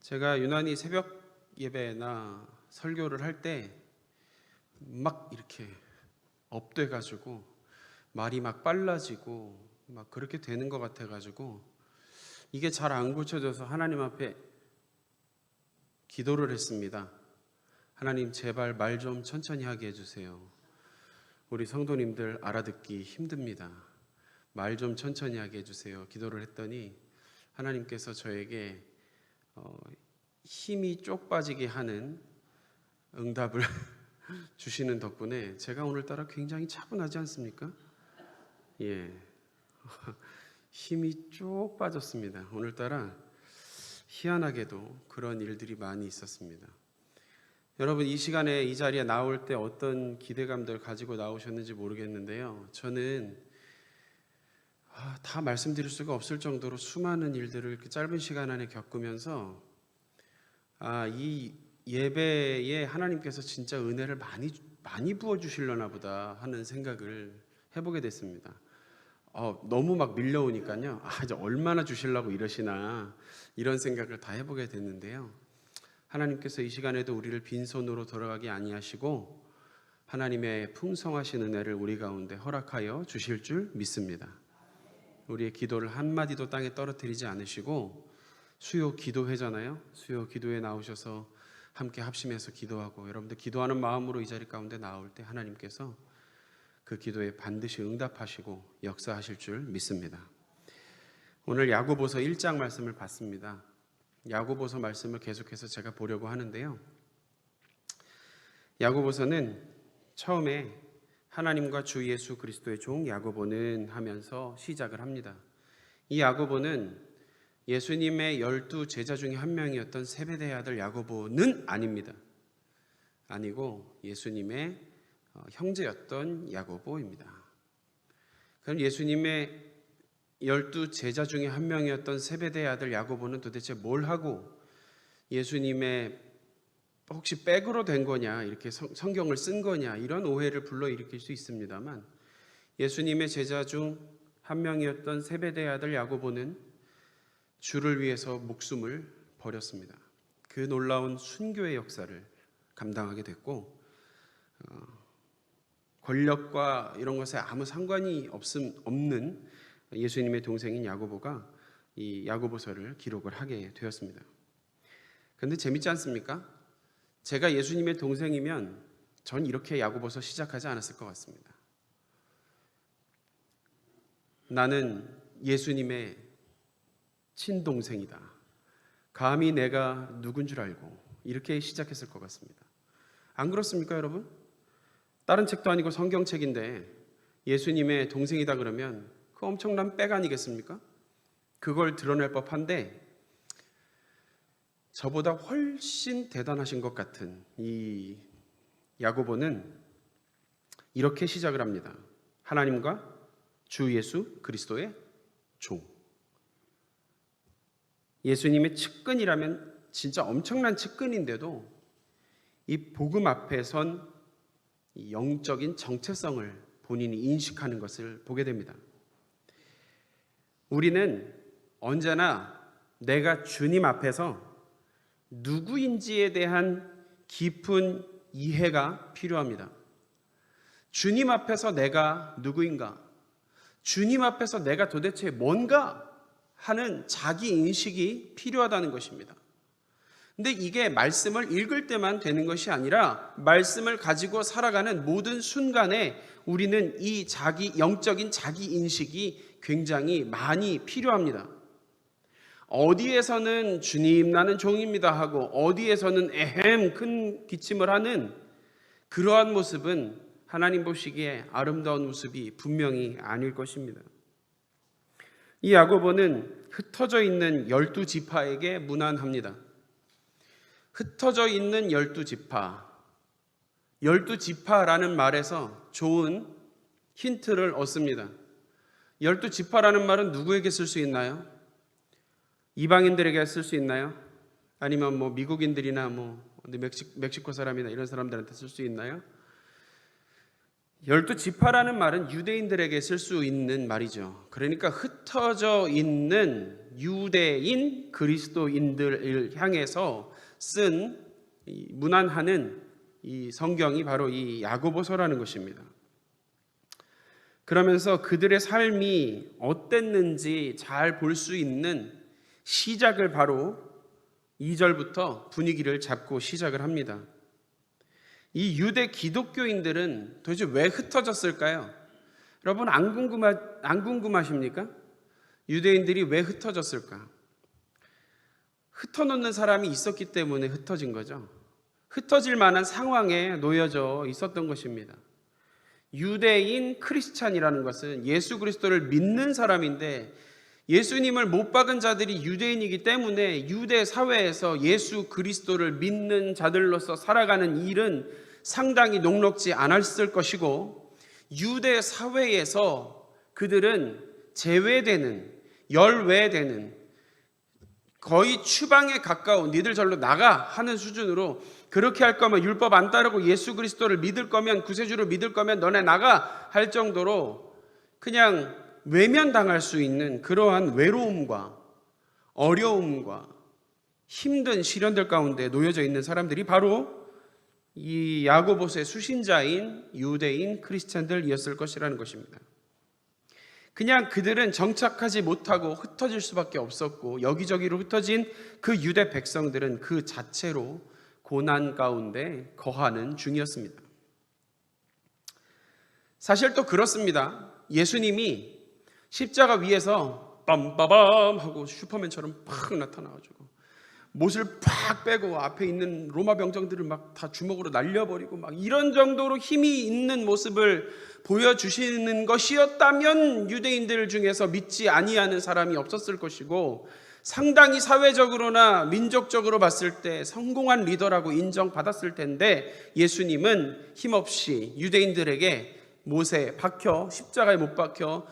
제가 유난히 새벽 예배나 설교를 할 때 막 이렇게 업돼 가지고 말이 막 빨라지고 막 그렇게 되는 것 같아 가지고 이게 잘 안 고쳐져서 하나님 앞에 기도를 했습니다. 하나님, 제발 말 좀 천천히 하게 해주세요. 우리 성도님들 알아듣기 힘듭니다. 말 좀 천천히 하게 해주세요. 기도를 했더니 하나님께서 저에게 힘이 쪽 빠지게 하는 응답을 주시는 덕분에 제가 오늘따라 굉장히 차분하지 않습니까? 예, 힘이 쪽 빠졌습니다. 오늘따라 희한하게도 그런 일들이 많이 있었습니다. 여러분, 이 시간에 이 자리에 나올 때 어떤 기대감들 가지고 나오셨는지 모르겠는데요. 저는 다 말씀드릴 수가 없을 정도로 수많은 일들을 이렇게 짧은 시간 안에 겪으면서 이 예배에 하나님께서 진짜 은혜를 많이 부어주시려나 보다 하는 생각을 해보게 됐습니다. 너무 막 밀려오니까요. 이제 얼마나 주시려고 이러시나 이런 생각을 다 해보게 됐는데요. 하나님께서 이 시간에도 우리를 빈손으로 돌아가게 아니하시고 하나님의 풍성하신 은혜를 우리 가운데 허락하여 주실 줄 믿습니다. 우리의 기도를 한마디도 땅에 떨어뜨리지 않으시고 수요 기도회잖아요. 수요 기도에 나오셔서 함께 합심해서 기도하고 여러분들 기도하는 마음으로 이 자리 가운데 나올 때 하나님께서 그 기도에 반드시 응답하시고 역사하실 줄 믿습니다. 오늘 야고보서 1장 말씀을 봤습니다. 야고보서 말씀을 계속해서 제가 보려고 하는데요. 야고보서는 처음에 하나님과 주 예수 그리스도의 종 야고보는 하면서 시작을 합니다. 이 야고보는 예수님의 12 제자 중에 한 명이었던 세베대의 아들 야고보는 아닙니다. 아니고 예수님의 형제였던 야고보입니다. 그럼 예수님의 12 제자 중에 한 명이었던 세베대의 아들 야고보는 도대체 뭘 하고 예수님의 혹시 백으로 된 거냐, 이렇게 성경을 쓴 거냐, 이런 오해를 불러일으킬 수 있습니다만 예수님의 제자 중 한 명이었던 세베대의 아들 야고보는 주를 위해서 목숨을 버렸습니다. 그 놀라운 순교의 역사를 감당하게 됐고 권력과 이런 것에 아무 상관이 없는 예수님의 동생인 야고보가 이 야고보서를 기록을 하게 되었습니다. 그런데 재밌지 않습니까? 제가 예수님의 동생이면 전 이렇게 야고보서 시작하지 않았을 것 같습니다. 나는 예수님의 친동생이다. 감히 내가 누군 줄 알고 이렇게 시작했을 것 같습니다. 안 그렇습니까, 여러분? 다른 책도 아니고 성경책인데 예수님의 동생이다 그러면 그 엄청난 백 아니겠습니까? 그걸 드러낼 법한데 저보다 훨씬 대단하신 것 같은 이 야고보는 이렇게 시작을 합니다. 하나님과 주 예수 그리스도의 종. 예수님의 측근이라면 진짜 엄청난 측근인데도 이 복음 앞에 선 영적인 정체성을 본인이 인식하는 것을 보게 됩니다. 우리는 언제나 내가 주님 앞에서 누구인지에 대한 깊은 이해가 필요합니다. 주님 앞에서 내가 누구인가? 주님 앞에서 내가 도대체 뭔가 하는 자기 인식이 필요하다는 것입니다. 근데 이게 말씀을 읽을 때만 되는 것이 아니라 말씀을 가지고 살아가는 모든 순간에 우리는 이 영적인 자기 인식이 굉장히 많이 필요합니다. 어디에서는 주님 나는 종입니다 하고 어디에서는 큰 기침을 하는 그러한 모습은 하나님 보시기에 아름다운 모습이 분명히 아닐 것입니다. 이 야고보는 흩어져 있는 12지파에게 문안합니다. 흩어져 있는 12지파. 12지파라는 말에서 좋은 힌트를 얻습니다. 12지파라는 말은 누구에게 쓸 수 있나요? 이방인들에게 쓸 수 있나요? 아니면 미국인들이나 멕시코 사람이나 이런 사람들한테 쓸 수 있나요? 12지파라는 말은 유대인들에게 쓸 수 있는 말이죠. 그러니까 흩어져 있는 유대인 그리스도인들을 향해서 쓴 문안하는 이 성경이 바로 이 야고보서라는 것입니다. 그러면서 그들의 삶이 어땠는지 잘 볼 수 있는 시작을 바로 2절부터 분위기를 잡고 시작을 합니다. 이 유대 기독교인들은 도대체 왜 흩어졌을까요? 여러분 안 궁금하십니까? 유대인들이 왜 흩어졌을까? 흩어놓는 사람이 있었기 때문에 흩어진 거죠. 흩어질 만한 상황에 놓여져 있었던 것입니다. 유대인 크리스찬이라는 것은 예수 그리스도를 믿는 사람인데 예수님을 못 박은 자들이 유대인이기 때문에 유대 사회에서 예수 그리스도를 믿는 자들로서 살아가는 일은 상당히 녹록지 않았을 것이고 유대 사회에서 그들은 제외되는, 열외되는, 거의 추방에 가까운 니들 절로 나가 하는 수준으로 그렇게 할 거면 율법 안 따르고 예수 그리스도를 믿을 거면 구세주를 믿을 거면 너네 나가 할 정도로 그냥 외면당할 수 있는 그러한 외로움과 어려움과 힘든 시련들 가운데 놓여져 있는 사람들이 바로 이 야고보서의 수신자인 유대인 크리스찬들이었을 것이라는 것입니다. 그냥 그들은 정착하지 못하고 흩어질 수밖에 없었고 여기저기로 흩어진 그 유대 백성들은 그 자체로 고난 가운데 거하는 중이었습니다. 사실 또 그렇습니다. 예수님이 십자가 위에서 빰빠밤 하고 슈퍼맨처럼 팍 나타나가지고 못을 팍 빼고 앞에 있는 로마 병정들을 막 다 주먹으로 날려버리고 막 이런 정도로 힘이 있는 모습을 보여주시는 것이었다면 유대인들 중에서 믿지 아니하는 사람이 없었을 것이고 상당히 사회적으로나 민족적으로 봤을 때 성공한 리더라고 인정받았을 텐데 예수님은 힘없이 유대인들에게 못에 박혀 십자가에 못 박혀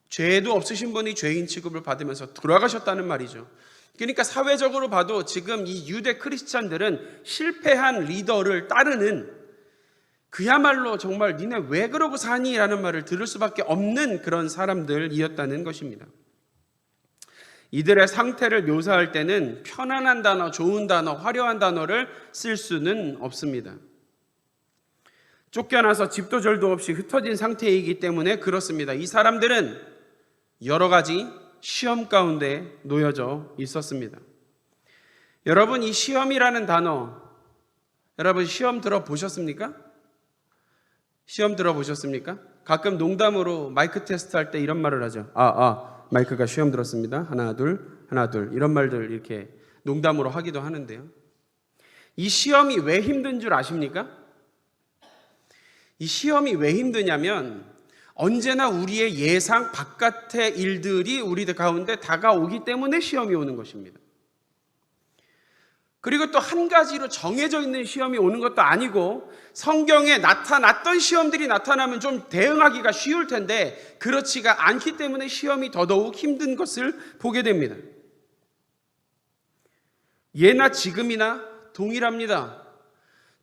죄도 없으신 분이 죄인 취급을 받으면서 돌아가셨다는 말이죠. 그러니까 사회적으로 봐도 지금 이 유대 크리스찬들은 실패한 리더를 따르는 그야말로 정말 니네 왜 그러고 사니? 라는 말을 들을 수밖에 없는 그런 사람들이었다는 것입니다. 이들의 상태를 묘사할 때는 편안한 단어, 좋은 단어, 화려한 단어를 쓸 수는 없습니다. 쫓겨나서 집도 절도 없이 흩어진 상태이기 때문에 그렇습니다. 이 사람들은 여러 가지 시험 가운데 놓여져 있었습니다. 여러분 이 시험이라는 단어 여러분 시험 들어보셨습니까? 시험 들어보셨습니까? 가끔 농담으로 마이크 테스트 할 때 이런 말을 하죠. 마이크가 시험 들었습니다. 하나 둘 이런 말들 이렇게 농담으로 하기도 하는데요. 이 시험이 왜 힘든 줄 아십니까? 이 시험이 왜 힘드냐면 언제나 우리의 예상 바깥의 일들이 우리들 가운데 다가오기 때문에 시험이 오는 것입니다. 그리고 또 한 가지로 정해져 있는 시험이 오는 것도 아니고 성경에 나타났던 시험들이 나타나면 좀 대응하기가 쉬울 텐데 그렇지가 않기 때문에 시험이 더더욱 힘든 것을 보게 됩니다. 예나 지금이나 동일합니다.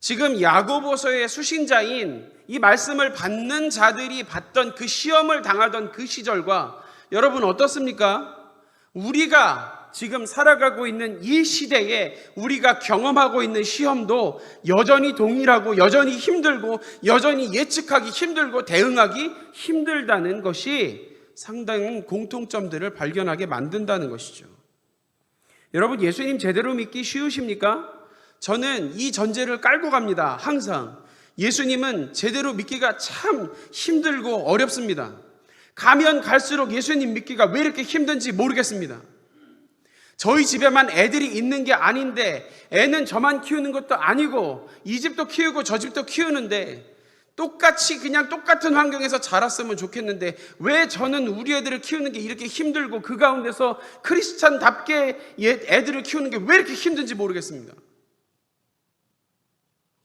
지금 야고보서의 수신자인 이 말씀을 받는 자들이 받던 그 시험을 당하던 그 시절과 여러분 어떻습니까? 우리가 지금 살아가고 있는 이 시대에 우리가 경험하고 있는 시험도 여전히 동일하고 여전히 힘들고 여전히 예측하기 힘들고 대응하기 힘들다는 것이 상당한 공통점들을 발견하게 만든다는 것이죠. 여러분 예수님 제대로 믿기 쉬우십니까? 저는 이 전제를 깔고 갑니다. 항상 예수님은 제대로 믿기가 참 힘들고 어렵습니다. 가면 갈수록 예수님 믿기가 왜 이렇게 힘든지 모르겠습니다. 저희 집에만 애들이 있는 게 아닌데 애는 저만 키우는 것도 아니고 이 집도 키우고 저 집도 키우는데 똑같이 그냥 똑같은 환경에서 자랐으면 좋겠는데 왜 저는 우리 애들을 키우는 게 이렇게 힘들고 그 가운데서 크리스찬답게 애들을 키우는 게 왜 이렇게 힘든지 모르겠습니다.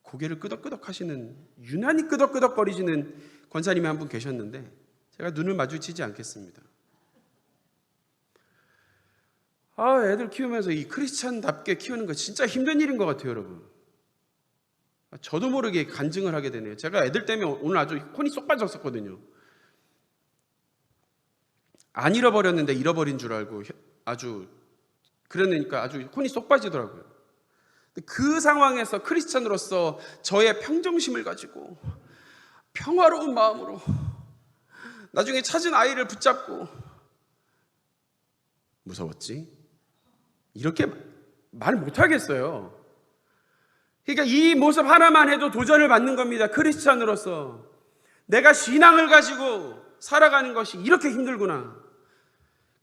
고개를 끄덕끄덕 하시는 유난히 끄덕끄덕거리시는 권사님이 한 분 계셨는데 제가 눈을 마주치지 않겠습니다. 애들 키우면서 이 크리스찬답게 키우는 거 진짜 힘든 일인 것 같아요, 여러분. 저도 모르게 간증을 하게 되네요. 제가 애들 때문에 오늘 아주 혼이 쏙 빠졌었거든요. 안 잃어버렸는데 잃어버린 줄 알고 그러니까 아주 혼이 쏙 빠지더라고요. 그 상황에서 크리스찬으로서 저의 평정심을 가지고 평화로운 마음으로 나중에 찾은 아이를 붙잡고, 무서웠지? 이렇게 말 못하겠어요. 그러니까 이 모습 하나만 해도 도전을 받는 겁니다. 크리스찬으로서 내가 신앙을 가지고 살아가는 것이 이렇게 힘들구나.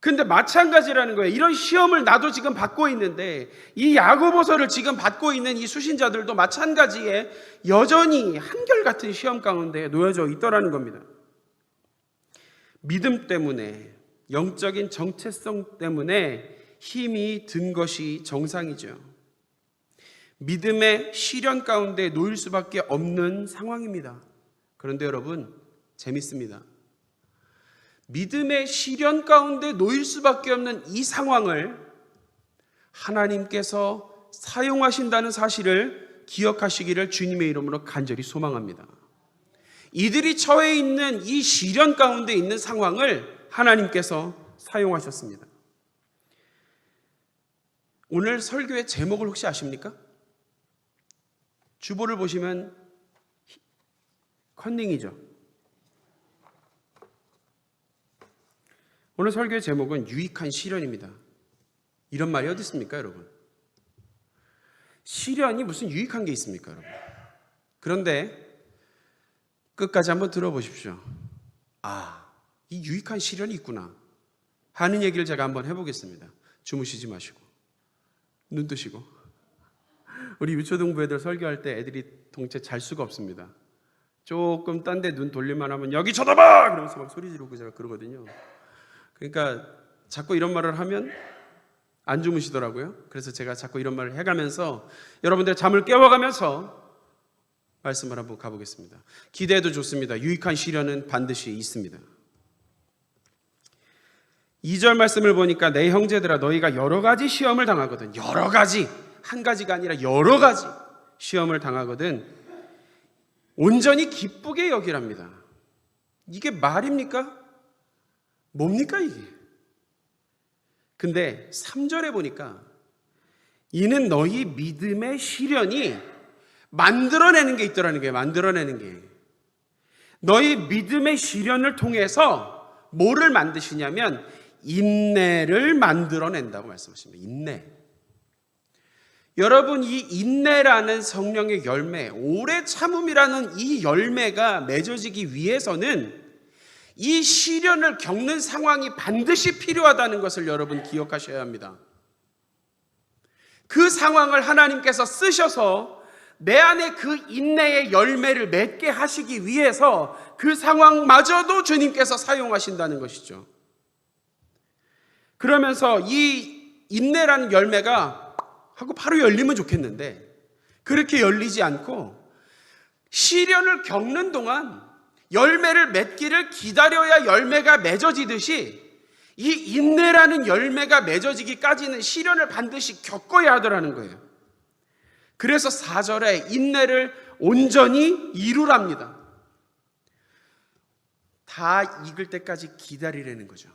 근데 마찬가지라는 거예요. 이런 시험을 나도 지금 받고 있는데, 이 야고보서를 지금 받고 있는 이 수신자들도 마찬가지에 여전히 한결같은 시험 가운데 놓여져 있더라는 겁니다. 믿음 때문에, 영적인 정체성 때문에 힘이 든 것이 정상이죠. 믿음의 시련 가운데 놓일 수밖에 없는 상황입니다. 그런데 여러분, 재밌습니다. 믿음의 시련 가운데 놓일 수밖에 없는 이 상황을 하나님께서 사용하신다는 사실을 기억하시기를 주님의 이름으로 간절히 소망합니다. 이들이 처해 있는 이 시련 가운데 있는 상황을 하나님께서 사용하셨습니다. 오늘 설교의 제목을 혹시 아십니까? 주보를 보시면 컨닝이죠. 오늘 설교의 제목은 유익한 시련입니다. 이런 말이 어디 있습니까, 여러분? 시련이 무슨 유익한 게 있습니까, 여러분? 그런데 끝까지 한번 들어보십시오. 이 유익한 시련이 있구나 하는 얘기를 제가 한번 해보겠습니다. 주무시지 마시고 눈 뜨시고. 우리 유초등부 애들 설교할 때 애들이 동체 잘 수가 없습니다. 조금 딴 데 눈 돌릴만 하면 여기 쳐다봐! 그러면서 막 소리 지르고 제가 그러거든요. 그러니까 자꾸 이런 말을 하면 안 주무시더라고요. 그래서 제가 자꾸 이런 말을 해가면서 여러분들의 잠을 깨워가면서 말씀을 한번 가보겠습니다. 기대해도 좋습니다. 유익한 시련은 반드시 있습니다. 2절 말씀을 보니까 내 형제들아 너희가 여러 가지 시험을 당하거든. 여러 가지, 한 가지가 아니라 여러 가지 시험을 당하거든 온전히 기쁘게 여기랍니다. 이게 말입니까? 뭡니까 이게? 근데 3절에 보니까 이는 너희 믿음의 시련이 만들어내는 게 있더라는 거예요. 만들어내는 게. 너희 믿음의 시련을 통해서 뭐를 만드시냐면 인내를 만들어낸다고 말씀하십니다. 인내. 여러분, 이 인내라는 성령의 열매, 오래 참음이라는 이 열매가 맺어지기 위해서는 이 시련을 겪는 상황이 반드시 필요하다는 것을 여러분 기억하셔야 합니다. 그 상황을 하나님께서 쓰셔서 내 안에 그 인내의 열매를 맺게 하시기 위해서 그 상황마저도 주님께서 사용하신다는 것이죠. 그러면서 이 인내라는 열매가 하고 바로 열리면 좋겠는데 그렇게 열리지 않고 시련을 겪는 동안 열매를 맺기를 기다려야 열매가 맺어지듯이 이 인내라는 열매가 맺어지기까지는 시련을 반드시 겪어야 하더라는 거예요. 그래서 4절에 인내를 온전히 이루랍니다. 다 익을 때까지 기다리라는 거죠.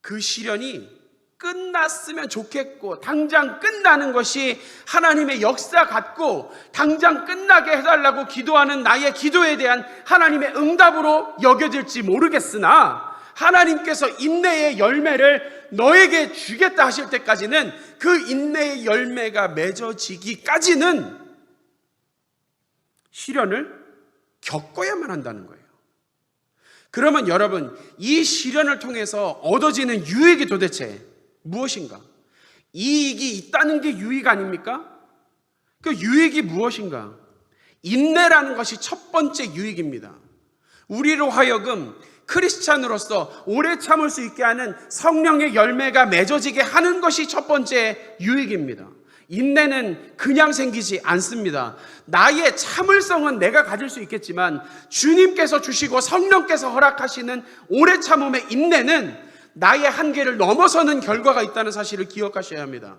그 시련이 끝났으면 좋겠고 당장 끝나는 것이 하나님의 역사 같고 당장 끝나게 해달라고 기도하는 나의 기도에 대한 하나님의 응답으로 여겨질지 모르겠으나 하나님께서 인내의 열매를 너에게 주겠다 하실 때까지는 그 인내의 열매가 맺어지기까지는 시련을 겪어야만 한다는 거예요. 그러면 여러분, 이 시련을 통해서 얻어지는 유익이 도대체 무엇인가? 이익이 있다는 게 유익 아닙니까? 그 유익이 무엇인가? 인내라는 것이 첫 번째 유익입니다. 우리로 하여금 크리스찬으로서 오래 참을 수 있게 하는 성령의 열매가 맺어지게 하는 것이 첫 번째 유익입니다. 인내는 그냥 생기지 않습니다. 나의 참을성은 내가 가질 수 있겠지만 주님께서 주시고 성령께서 허락하시는 오래 참음의 인내는 나의 한계를 넘어서는 결과가 있다는 사실을 기억하셔야 합니다.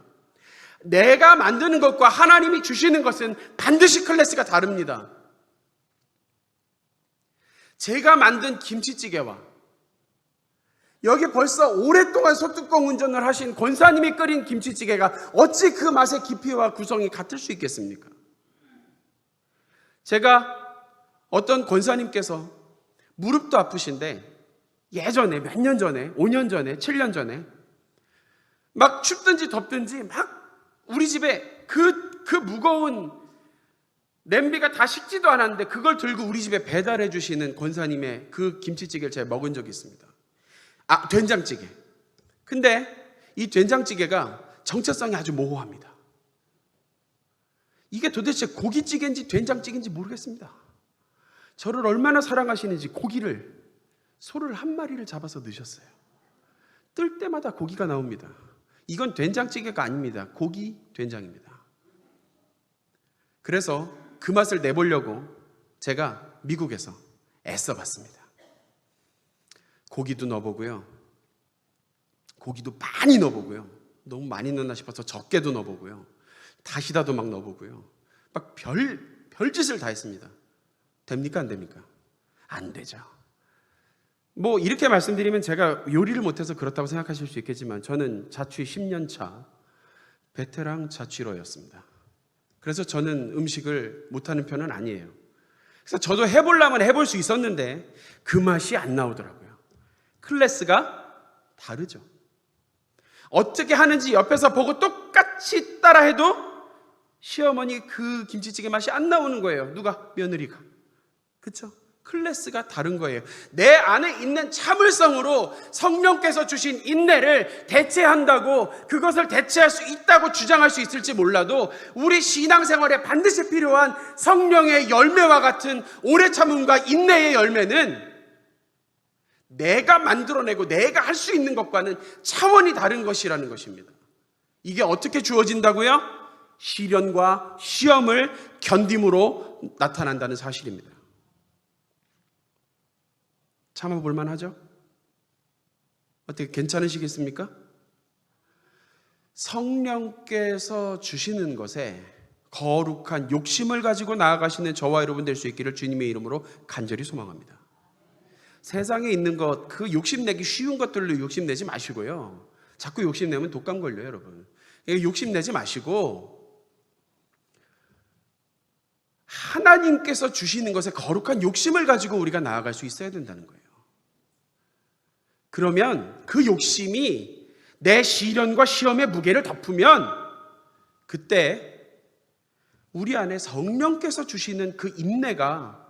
내가 만드는 것과 하나님이 주시는 것은 반드시 클래스가 다릅니다. 제가 만든 김치찌개와 여기 벌써 오랫동안 소뚜껑 운전을 하신 권사님이 끓인 김치찌개가 어찌 그 맛의 깊이와 구성이 같을 수 있겠습니까? 제가 어떤 권사님께서 무릎도 아프신데 예전에 몇 년 전에 5년 전에 7년 전에 막 춥든지 덥든지 막 우리 집에 그 무거운 냄비가 다 식지도 않았는데 그걸 들고 우리 집에 배달해 주시는 권사님의 그 김치찌개를 제가 먹은 적이 있습니다. 된장찌개. 근데 이 된장찌개가 정체성이 아주 모호합니다. 이게 도대체 고기찌개인지 된장찌개인지 모르겠습니다. 저를 얼마나 사랑하시는지 소를 한 마리를 잡아서 넣으셨어요. 뜰 때마다 고기가 나옵니다. 이건 된장찌개가 아닙니다. 고기 된장입니다. 그래서 그 맛을 내보려고 제가 미국에서 애써봤습니다. 고기도 넣어보고요. 고기도 많이 넣어보고요. 너무 많이 넣나 싶어서 적게도 넣어보고요. 다시다도 막 넣어보고요. 막 별짓을 다 했습니다. 됩니까? 안 됩니까? 안 되죠. 뭐 이렇게 말씀드리면 제가 요리를 못해서 그렇다고 생각하실 수 있겠지만 저는 자취 10년 차 베테랑 자취러였습니다. 그래서 저는 음식을 못하는 편은 아니에요. 그래서 저도 해보려면 해볼 수 있었는데 그 맛이 안 나오더라고요. 클래스가 다르죠. 어떻게 하는지 옆에서 보고 똑같이 따라해도 시어머니 그 김치찌개 맛이 안 나오는 거예요. 누가? 며느리가. 그렇죠? 클래스가 다른 거예요. 내 안에 있는 참을성으로 성령께서 주신 인내를 대체한다고 그것을 대체할 수 있다고 주장할 수 있을지 몰라도 우리 신앙생활에 반드시 필요한 성령의 열매와 같은 오래 참음과 인내의 열매는 내가 만들어내고 내가 할 수 있는 것과는 차원이 다른 것이라는 것입니다. 이게 어떻게 주어진다고요? 시련과 시험을 견딤으로 나타난다는 사실입니다. 참아볼 만하죠? 어떻게 괜찮으시겠습니까? 성령께서 주시는 것에 거룩한 욕심을 가지고 나아가시는 저와 여러분 될 수 있기를 주님의 이름으로 간절히 소망합니다. 세상에 있는 것, 그 욕심내기 쉬운 것들로 욕심내지 마시고요. 자꾸 욕심내면 독감 걸려요, 여러분. 욕심내지 마시고 하나님께서 주시는 것에 거룩한 욕심을 가지고 우리가 나아갈 수 있어야 된다는 거예요. 그러면 그 욕심이 내 시련과 시험의 무게를 덮으면 그때 우리 안에 성령께서 주시는 그 인내가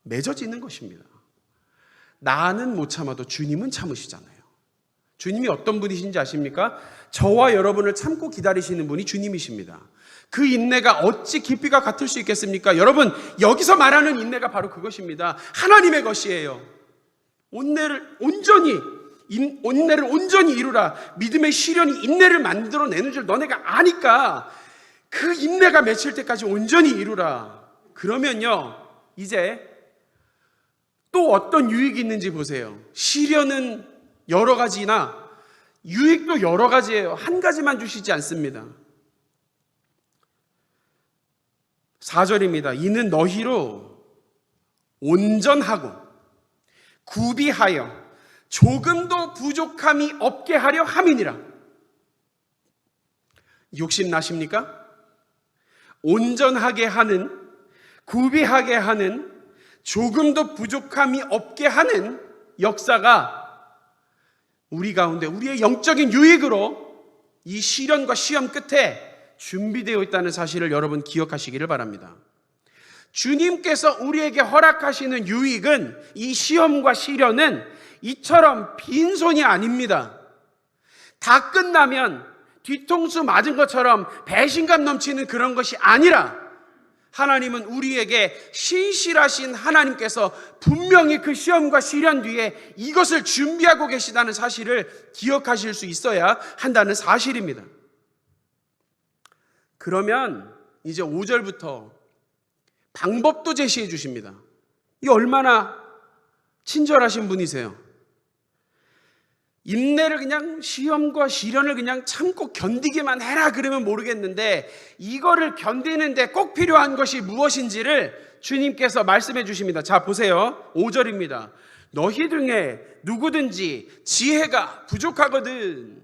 맺어지는 것입니다. 나는 못 참아도 주님은 참으시잖아요. 주님이 어떤 분이신지 아십니까? 저와 여러분을 참고 기다리시는 분이 주님이십니다. 그 인내가 어찌 깊이가 같을 수 있겠습니까? 여러분, 여기서 말하는 인내가 바로 그것입니다. 하나님의 것이에요. 인내를 온전히 이루라. 믿음의 시련이 인내를 만들어내는 줄 너네가 아니까 그 인내가 맺힐 때까지 온전히 이루라. 그러면요, 이제 또 어떤 유익이 있는지 보세요. 시련은 여러 가지나 유익도 여러 가지예요. 한 가지만 주시지 않습니다. 4절입니다. 이는 너희로 온전하고 구비하여 조금도 부족함이 없게 하려 함이니라. 욕심 나십니까? 온전하게 하는, 구비하게 하는, 조금도 부족함이 없게 하는 역사가 우리 가운데 우리의 영적인 유익으로 이 시련과 시험 끝에 준비되어 있다는 사실을 여러분 기억하시기를 바랍니다. 주님께서 우리에게 허락하시는 유익은, 이 시험과 시련은 이처럼 빈손이 아닙니다. 다 끝나면 뒤통수 맞은 것처럼 배신감 넘치는 그런 것이 아니라 하나님은 우리에게 신실하신 하나님께서 분명히 그 시험과 시련 뒤에 이것을 준비하고 계시다는 사실을 기억하실 수 있어야 한다는 사실입니다. 그러면 이제 5절부터 방법도 제시해 주십니다. 이 얼마나 친절하신 분이세요. 인내를 그냥 시험과 시련을 그냥 참고 견디기만 해라 그러면 모르겠는데 이거를 견디는데 꼭 필요한 것이 무엇인지를 주님께서 말씀해 주십니다. 자, 보세요. 5절입니다. 너희 중에 누구든지 지혜가 부족하거든.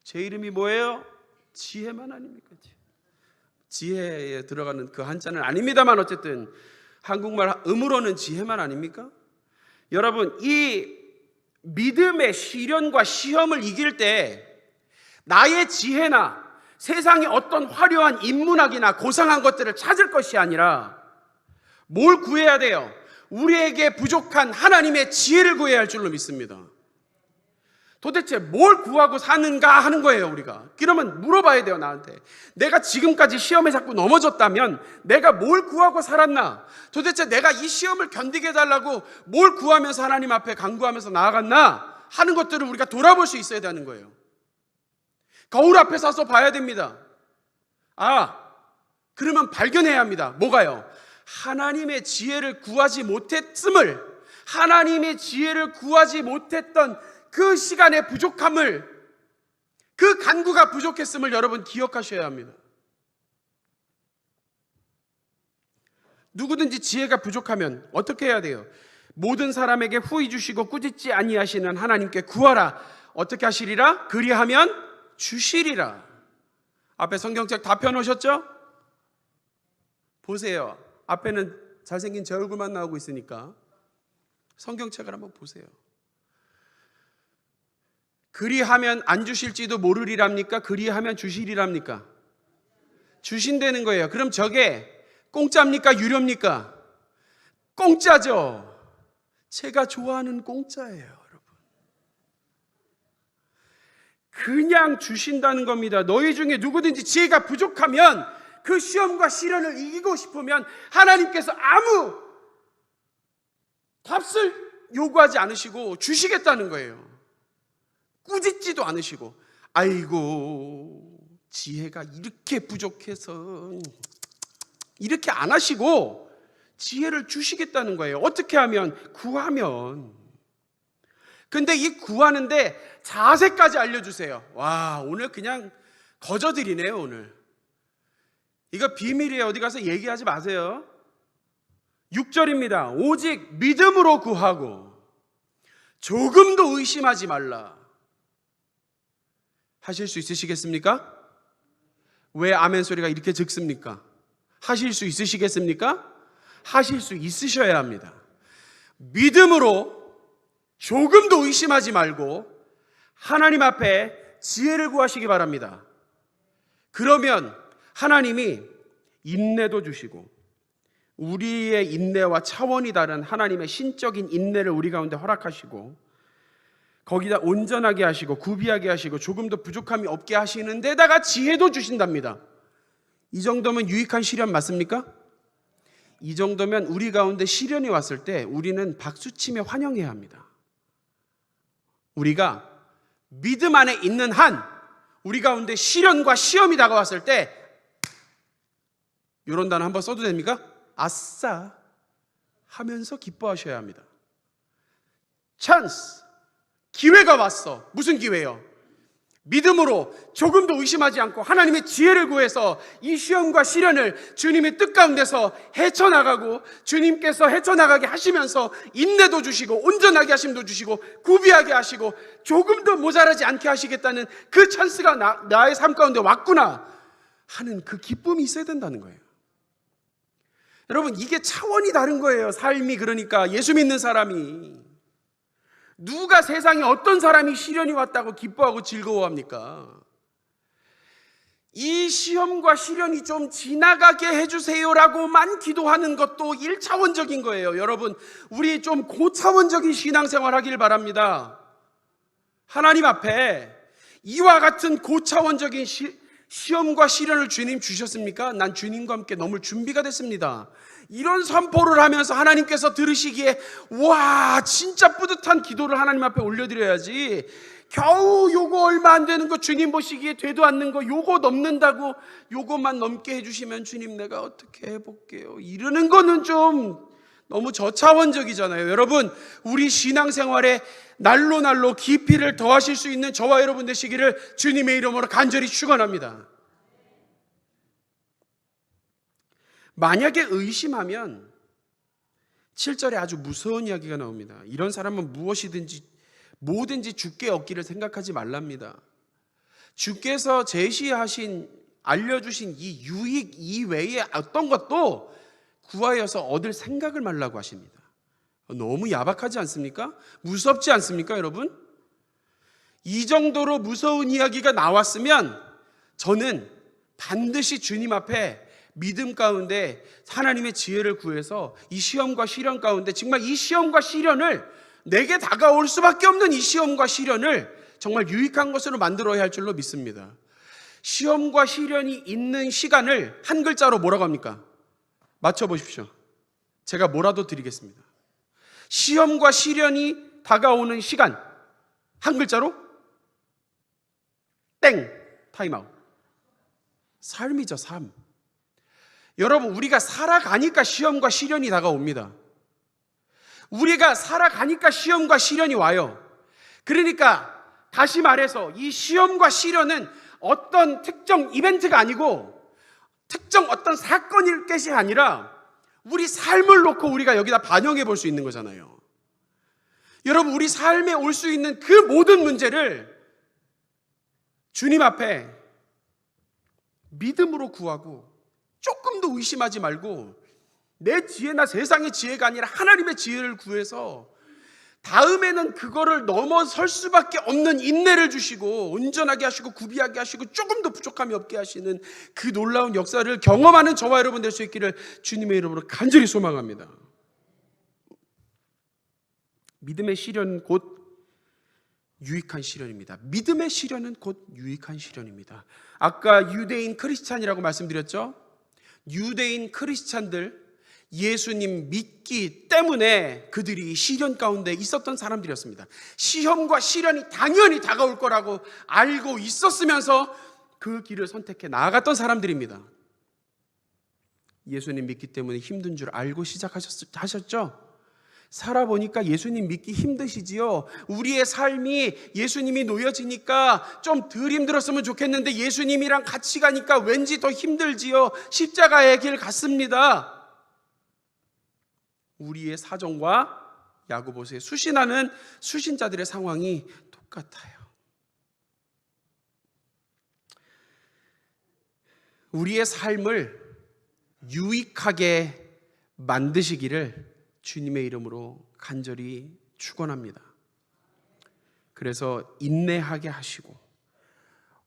제 이름이 뭐예요? 지혜만 아닙니까? 지혜에 들어가는 그 한자는 아닙니다만 어쨌든 한국말 음으로는 지혜만 아닙니까? 여러분, 이 믿음의 시련과 시험을 이길 때 나의 지혜나 세상의 어떤 화려한 인문학이나 고상한 것들을 찾을 것이 아니라 뭘 구해야 돼요? 우리에게 부족한 하나님의 지혜를 구해야 할 줄로 믿습니다. 도대체 뭘 구하고 사는가 하는 거예요, 우리가. 그러면 물어봐야 돼요, 나한테. 내가 지금까지 시험에 자꾸 넘어졌다면 내가 뭘 구하고 살았나? 도대체 내가 이 시험을 견디게 해달라고 뭘 구하면서 하나님 앞에 간구하면서 나아갔나? 하는 것들을 우리가 돌아볼 수 있어야 되는 거예요. 거울 앞에 서서 봐야 됩니다. 그러면 발견해야 합니다. 뭐가요? 하나님의 지혜를 구하지 못했음을, 하나님의 지혜를 구하지 못했던 그 시간의 부족함을, 그 간구가 부족했음을 여러분 기억하셔야 합니다. 누구든지 지혜가 부족하면 어떻게 해야 돼요? 모든 사람에게 후히 주시고 꾸짖지 아니하시는 하나님께 구하라. 어떻게 하시리라? 그리하면 주시리라. 앞에 성경책 다 펴놓으셨죠? 보세요. 앞에는 잘생긴 제 얼굴만 나오고 있으니까 성경책을 한번 보세요. 그리하면 안 주실지도 모르리랍니까? 그리하면 주시리랍니까? 주신다는 거예요. 그럼 저게 공짜입니까? 유료입니까? 공짜죠. 제가 좋아하는 공짜예요, 여러분. 그냥 주신다는 겁니다. 너희 중에 누구든지 지혜가 부족하면, 그 시험과 시련을 이기고 싶으면 하나님께서 아무 값을 요구하지 않으시고 주시겠다는 거예요. 꾸짖지도 않으시고, 아이고 지혜가 이렇게 부족해서, 이렇게 안 하시고 지혜를 주시겠다는 거예요. 어떻게 하면? 구하면. 근데 이 구하는데 자세까지 알려주세요. 와, 오늘 그냥 거저들이네요. 오늘 이거 비밀이에요. 어디 가서 얘기하지 마세요. 6절입니다. 오직 믿음으로 구하고 조금도 의심하지 말라. 하실 수 있으시겠습니까? 왜 아멘 소리가 이렇게 적습니까? 하실 수 있으시겠습니까? 하실 수 있으셔야 합니다. 믿음으로 조금도 의심하지 말고 하나님 앞에 지혜를 구하시기 바랍니다. 그러면 하나님이 인내도 주시고, 우리의 인내와 차원이 다른 하나님의 신적인 인내를 우리 가운데 허락하시고, 거기다 온전하게 하시고 구비하게 하시고 조금도 부족함이 없게 하시는 데다가 지혜도 주신답니다. 이 정도면 유익한 시련 맞습니까? 이 정도면 우리 가운데 시련이 왔을 때 우리는 박수치며 환영해야 합니다. 우리가 믿음 안에 있는 한, 우리 가운데 시련과 시험이 다가왔을 때 이런 단어 한번 써도 됩니까? 아싸 하면서 기뻐하셔야 합니다. 찬스, 기회가 왔어. 무슨 기회요? 믿음으로 조금도 의심하지 않고 하나님의 지혜를 구해서 이 시험과 시련을 주님의 뜻 가운데서 헤쳐나가고, 주님께서 헤쳐나가게 하시면서 인내도 주시고 온전하게 하심도 주시고 구비하게 하시고 조금도 모자라지 않게 하시겠다는 그 찬스가 나의 삶 가운데 왔구나 하는 그 기쁨이 있어야 된다는 거예요. 여러분, 이게 차원이 다른 거예요. 삶이. 그러니까 예수 믿는 사람이, 누가 세상에 어떤 사람이 시련이 왔다고 기뻐하고 즐거워합니까? 이 시험과 시련이 좀 지나가게 해주세요라고만 기도하는 것도 1차원적인 거예요. 여러분, 우리 좀 고차원적인 신앙생활 하길 바랍니다. 하나님 앞에 이와 같은 고차원적인 시험과 시련을 주님 주셨습니까? 난 주님과 함께 넘을 준비가 됐습니다. 이런 선포를 하면서 하나님께서 들으시기에 와, 진짜 뿌듯한 기도를 하나님 앞에 올려드려야지, 겨우 요거 얼마 안 되는 거 주님 보시기에 되도 않는 거 요거 넘는다고 요거만 넘게 해주시면 주님 내가 어떻게 해볼게요, 이러는 거는 좀 너무 저차원적이잖아요. 여러분, 우리 신앙생활에 날로 깊이를 더하실 수 있는 저와 여러분 되시기를 주님의 이름으로 간절히 축원합니다. 만약에 의심하면 7절에 아주 무서운 이야기가 나옵니다. 이런 사람은 무엇이든지 뭐든지 주께 얻기를 생각하지 말랍니다. 주께서 제시하신 알려주신 이 유익 이외에 어떤 것도 구하여서 얻을 생각을 말라고 하십니다. 너무 야박하지 않습니까? 무섭지 않습니까, 여러분? 이 정도로 무서운 이야기가 나왔으면 저는 반드시 주님 앞에 믿음 가운데 하나님의 지혜를 구해서 이 시험과 시련 가운데 정말 이 시험과 시련을 내게 다가올 수밖에 없는 이 시험과 시련을 정말 유익한 것으로 만들어야 할 줄로 믿습니다. 시험과 시련이 있는 시간을 한 글자로 뭐라고 합니까? 맞춰보십시오. 제가 뭐라도 드리겠습니다. 시험과 시련이 다가오는 시간 한 글자로 땡, 타임아웃. 삶이죠, 삶. 여러분, 우리가 살아가니까 시험과 시련이 다가옵니다. 우리가 살아가니까 시험과 시련이 와요. 그러니까 다시 말해서 이 시험과 시련은 어떤 특정 이벤트가 아니고 특정 어떤 사건일 것이 아니라 우리 삶을 놓고 우리가 여기다 반영해 볼 수 있는 거잖아요. 여러분, 우리 삶에 올 수 있는 그 모든 문제를 주님 앞에 믿음으로 구하고 조금도 의심하지 말고 내 지혜나 세상의 지혜가 아니라 하나님의 지혜를 구해서 다음에는 그거를 넘어설 수밖에 없는 인내를 주시고 온전하게 하시고 구비하게 하시고 조금도 부족함이 없게 하시는 그 놀라운 역사를 경험하는 저와 여러분 될 수 있기를 주님의 이름으로 간절히 소망합니다. 믿음의 시련은 곧 유익한 시련입니다. 믿음의 시련은 곧 유익한 시련입니다. 아까 유대인 크리스찬이라고 말씀드렸죠? 유대인 크리스찬들, 예수님 믿기 때문에 그들이 시련 가운데 있었던 사람들이었습니다. 시험과 시련이 당연히 다가올 거라고 알고 있었으면서 그 길을 선택해 나아갔던 사람들입니다. 예수님 믿기 때문에 힘든 줄 알고 시작하셨죠? 살아보니까 예수님 믿기 힘드시지요. 우리의 삶이 예수님이 놓여지니까 좀 덜 힘들었으면 좋겠는데 예수님이랑 같이 가니까 왠지 더 힘들지요. 십자가의 길 같습니다. 우리의 사정과 야고보서에 수신하는 수신자들의 상황이 똑같아요. 우리의 삶을 유익하게 만드시기를 주님의 이름으로 간절히 축원합니다. 그래서 인내하게 하시고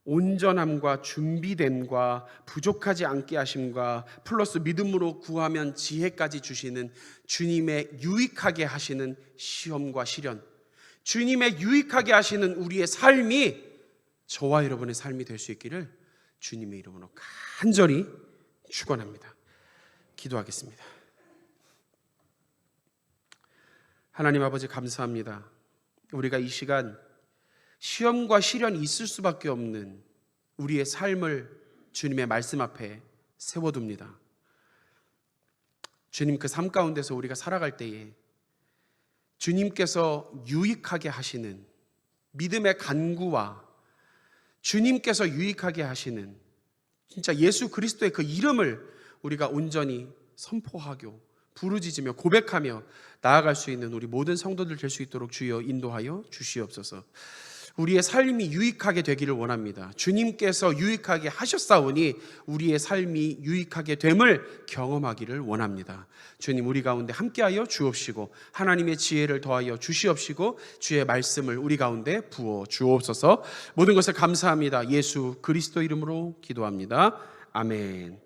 온전함과 준비됨과 부족하지 않게 하심과 플러스 믿음으로 구하면 지혜까지 주시는 주님의 유익하게 하시는 시험과 시련, 주님의 유익하게 하시는 우리의 삶이 저와 여러분의 삶이 될 수 있기를 주님의 이름으로 간절히 축원합니다. 기도하겠습니다. 하나님 아버지, 감사합니다. 우리가 이 시간 시험과 시련이 있을 수밖에 없는 우리의 삶을 주님의 말씀 앞에 세워둡니다. 주님, 그 삶 가운데서 우리가 살아갈 때에 주님께서 유익하게 하시는 믿음의 간구와 주님께서 유익하게 하시는 진짜 예수 그리스도의 그 이름을 우리가 온전히 선포하고 부르짖으며 고백하며 나아갈 수 있는 우리 모든 성도들 될 수 있도록 주여 인도하여 주시옵소서. 우리의 삶이 유익하게 되기를 원합니다. 주님께서 유익하게 하셨사오니 우리의 삶이 유익하게 됨을 경험하기를 원합니다. 주님, 우리 가운데 함께하여 주옵시고 하나님의 지혜를 더하여 주시옵시고 주의 말씀을 우리 가운데 부어 주옵소서. 모든 것을 감사합니다. 예수 그리스도 이름으로 기도합니다. 아멘.